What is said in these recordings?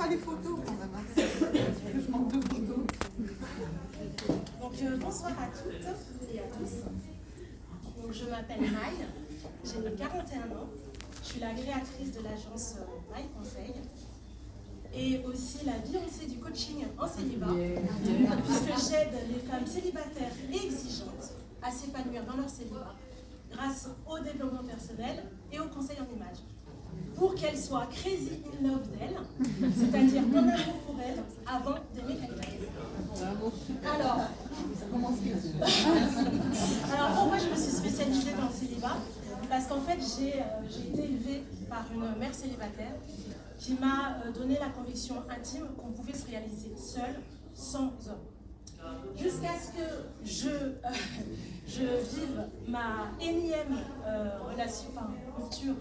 les photos quand même. Je manque de photos. Donc bonsoir à toutes et à tous. Donc, je m'appelle Maï, j'ai 41 ans. Je suis la créatrice de l'agence Maï Conseil et aussi la Beyoncé du coaching en célibat, puisque j'aide les femmes célibataires et exigeantes à s'épanouir dans leur célibat grâce au développement personnel et au conseil en images, pour qu'elles soient crazy in love d'elles, c'est-à-dire en amour pour elles, avant d'aimer quelqu'un. Alors, pourquoi je me suis spécialisée dans le célibat? Parce qu'en fait, j'ai été élevée par une mère célibataire qui m'a donné la conviction intime qu'on pouvait se réaliser seule, sans homme. Jusqu'à ce que je vive ma énième relation, rupture.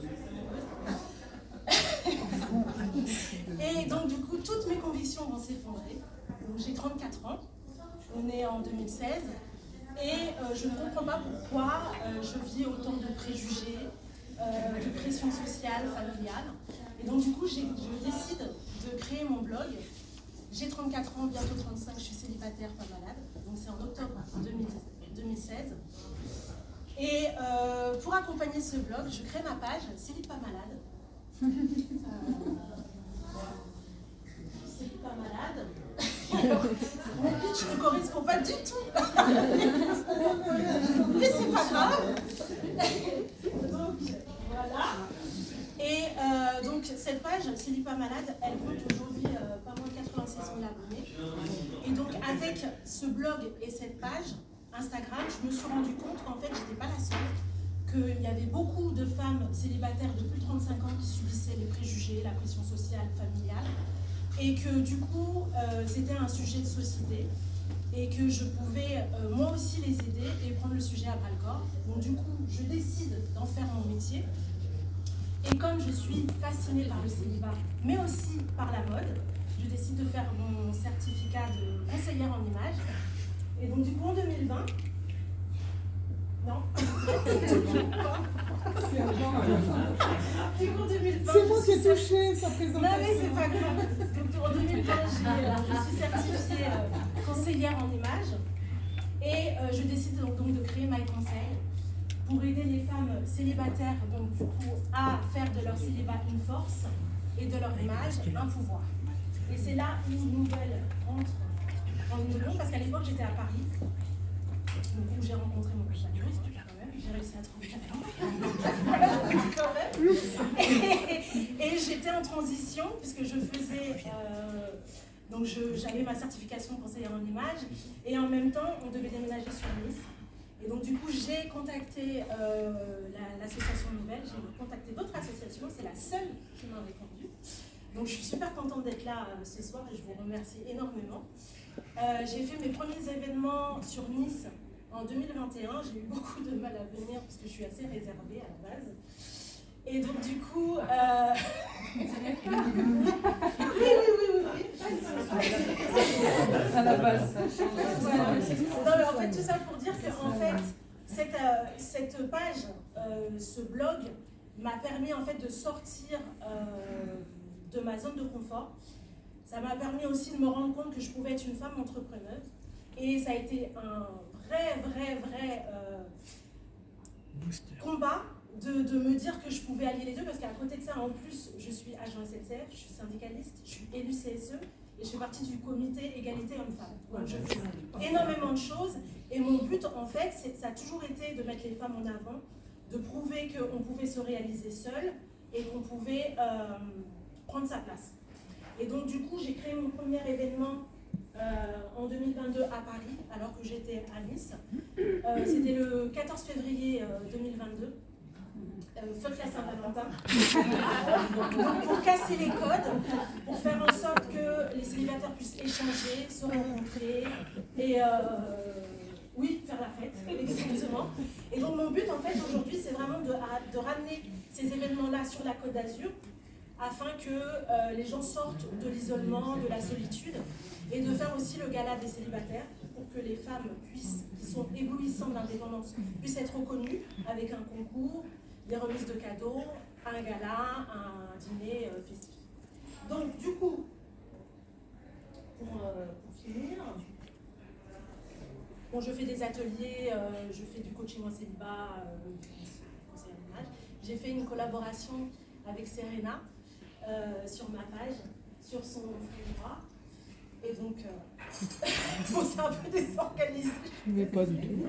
Et donc, du coup, toutes mes convictions vont s'effondrer. J'ai 34 ans, on est en 2016, et je ne comprends pas pourquoi je vis autant de préjugés, de pression sociale, familiale. Et donc, du coup, je décide de créer mon blog. J'ai 34 ans, bientôt 35, je suis célibataire, pas malade. Donc, c'est en octobre 2016. Et pour accompagner ce blog, je crée ma page Célib pas malade. Célib pas malade. Alors, mon pitch ne correspond pas du tout. Mais c'est pas grave. Donc, voilà. Et donc, cette page, Célib pas malade, elle compte aujourd'hui pas moins de 86 000 abonnés. Et donc, avec ce blog et cette page Instagram, je me suis rendu compte qu'en fait, j'étais pas la seule. Qu'il y avait beaucoup de femmes célibataires de plus de 35 ans qui subissaient les préjugés, la pression sociale, familiale, et que du coup, c'était un sujet de société, et que je pouvais moi aussi les aider et prendre le sujet à bras-le-corps. Donc du coup, je décide d'en faire mon métier, et comme je suis fascinée par le célibat, mais aussi par la mode, je décide de faire mon certificat de conseillère en images, et donc du coup, en 2020, non. C'est moi qui ai touché sa présentation. Non mais c'est pas grave. Donc en 2020, je suis certifiée conseillère en images et je décide donc de créer My Conseil pour aider les femmes célibataires donc du coup à faire de leur célibat une force et de leur image un pouvoir. Et c'est là où une nouvelle entre en union, parce qu'à l'époque j'étais à Paris. Donc, où j'ai rencontré mon protagoniste, quand même, j'ai réussi à trouver quand même. Et j'étais en transition, puisque je faisais, donc j'avais ma certification conseillère en images, et en même temps, on devait déménager sur Nice. Et donc, du coup, j'ai contacté l'association Nouvelle, j'ai contacté d'autres associations, c'est la seule qui m'a répondu. Donc, je suis super contente d'être là ce soir, et je vous remercie énormément. J'ai fait mes premiers événements sur Nice en 2021. J'ai eu beaucoup de mal à venir parce que je suis assez réservée à la base. Et donc du coup... Oui. À la base, ça change. Voilà. Non, mais en fait, tout ça pour dire que en fait, cette page, ce blog, m'a permis en fait de sortir de ma zone de confort. Ça m'a permis aussi de me rendre compte que je pouvais être une femme entrepreneuse. Et ça a été un vrai combat de me dire que je pouvais allier les deux, parce qu'à côté de ça, en plus, je suis agent SNCF, je suis syndicaliste, je suis élue CSE, et je fais partie du comité égalité hommes-femmes. Donc je fais énormément de choses, et mon but, en fait, ça a toujours été de mettre les femmes en avant, de prouver qu'on pouvait se réaliser seule, et qu'on pouvait prendre sa place. Et donc, du coup, j'ai créé mon premier événement en 2022 à Paris, alors que j'étais à Nice. C'était le 14 février 2022. Fuck la Saint-Valentin. Donc, pour casser les codes, pour faire en sorte que les célibataires puissent échanger, se rencontrer et oui, faire la fête, exactement. Et donc, mon but, en fait, aujourd'hui, c'est vraiment de ramener ces événements-là sur la Côte d'Azur, afin que les gens sortent de l'isolement, de la solitude, et de faire aussi le gala des célibataires pour que les femmes qui sont éblouissantes d'indépendance, puissent être reconnues avec un concours, des remises de cadeaux, un gala, un dîner festif. Donc du coup, finir, bon, je fais des ateliers, je fais du coaching en célibat, du conseil en image. J'ai fait une collaboration avec Serena sur ma page, sur son droit. Et donc, bon, c'est un peu désorganisé. Mais pas du tout.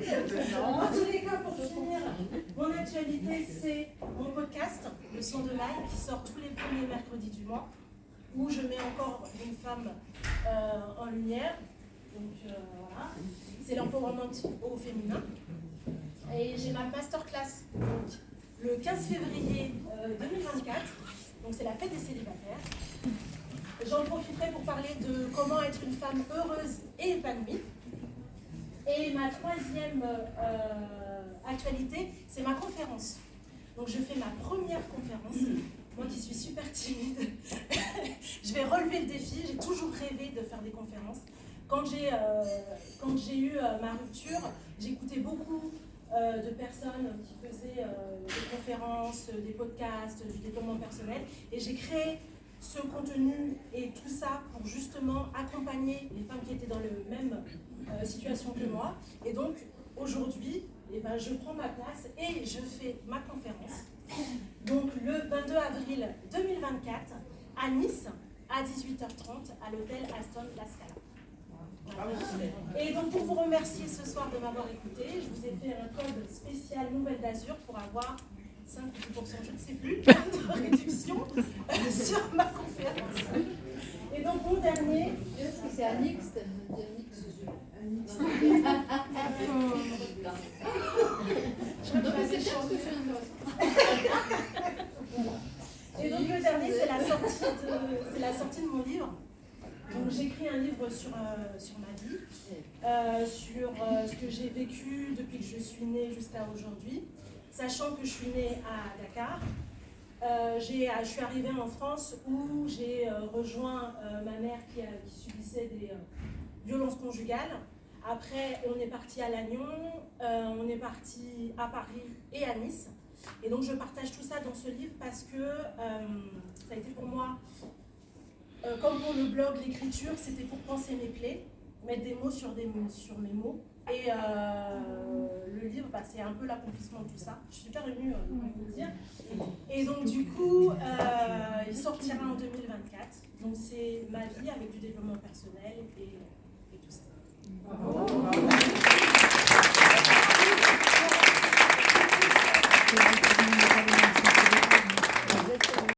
En tous les cas, pour finir, mon actualité, c'est mon podcast, Le Son de Maï, qui sort tous les premiers mercredis du mois, où je mets encore une femme en lumière. Donc voilà, c'est l'empowerment au féminin. Et j'ai ma masterclass donc, le 15 février 2024, donc c'est la fête des célibataires. J'en profiterai pour parler de comment être une femme heureuse et épanouie. Et ma troisième actualité, c'est ma conférence. Donc je fais ma première conférence. Moi qui suis super timide, je vais relever le défi. J'ai toujours rêvé de faire des conférences. Quand j'ai eu ma rupture, j'écoutais beaucoup de personnes qui faisaient des conférences, des podcasts, du développement personnel. Et j'ai créé ce contenu et tout ça pour justement accompagner les femmes qui étaient dans la même situation que moi. Et donc aujourd'hui, eh ben, je prends ma place et je fais ma conférence. Donc le 22 avril 2024 à Nice à 18h30 à l'hôtel Aston La Scala. Et donc pour vous remercier ce soir de m'avoir écouté, je vous ai fait un code spécial Nouvelle d'Azur pour avoir 5 ou 10%, je ne sais plus, de réduction sur ma conférence. Et donc mon dernier... Est-ce que c'est Anix? Je crois que c'est chaud. Et donc le dernier, c'est la sortie de mon livre. Donc j'écris un livre sur ma vie, sur ce que j'ai vécu depuis que je suis née jusqu'à aujourd'hui, sachant que je suis née à Dakar. Je suis arrivée en France où j'ai rejoint ma mère qui subissait des violences conjugales. Après, on est parti à Lannion, on est parti à Paris et à Nice. Et donc je partage tout ça dans ce livre parce que ça a été pour moi... comme pour le blog, l'écriture, c'était pour penser mes plaies, mettre des mots sur mes mots. Et le livre, bah, c'est un peu l'accomplissement de tout ça. Je suis super émue, on va vous le dire. Et donc du coup, il sortira en 2024. Donc c'est ma vie avec du développement personnel et tout ça. Bravo.